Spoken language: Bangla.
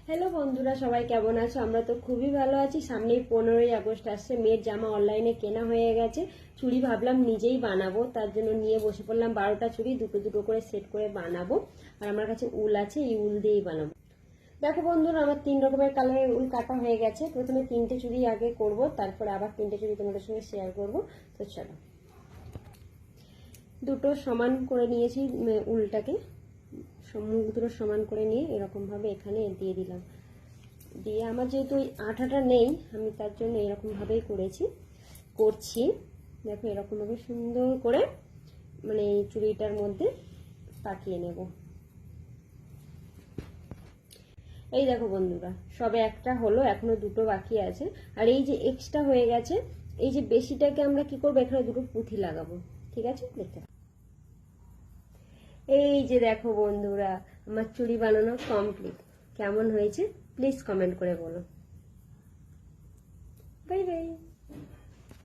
হ্যালো বন্ধুরা, সবাই কেমন আছো? আমরা তো খুবই ভালো আছি। সামনেই 15ই আগস্ট আসছে। মেয়ের জামা অনলাইনে কেনা হয়ে গেছে। চুড়ি ভাবলাম নিজেই বানাবো, তার জন্য নিয়ে বসে পড়লাম। 12টা চুড়ি দুটো দুটো করে সেট করে বানাবো। আর আমার কাছে উল আছে, এই উল দিয়েই বানাবো। দেখো বন্ধুরা, আমার 3 রকমের কালারের উল কাটা হয়ে গেছে। প্রথমে 3টে চুড়ি আগে করব, তারপরে আবার 3টে চুড়ি তোমাদের সঙ্গে শেয়ার করব। তো চলো, দুটো সমান করে নিয়েছি উলটাকে। মুখ দুটো সমান করে নিয়ে এরকমভাবে এখানে দিয়ে দিলাম। দিয়ে আমার যেহেতু ওই আঠাটা নেই, আমি তার জন্য এরকমভাবেই করছি। দেখো, এরকমভাবে সুন্দর করে মানে এই চুড়িটার মধ্যে পাকিয়ে নেব। এই দেখো বন্ধুরা, সবে একটা হলো, এখনো দুটো বাকি আছে। আর এই যে এক্সট্রা হয়ে গেছে, এই যে বেশিটাকে আমরা কি করবো, এখানে দুটো পুঁথি লাগাবো। ঠিক আছে, দেখতে। এই যে দেখো বন্ধুরা, আমার চুড়ি বানানো কমপ্লিট। কেমন হয়েছে প্লিজ কমেন্ট করে বলো। Bye bye.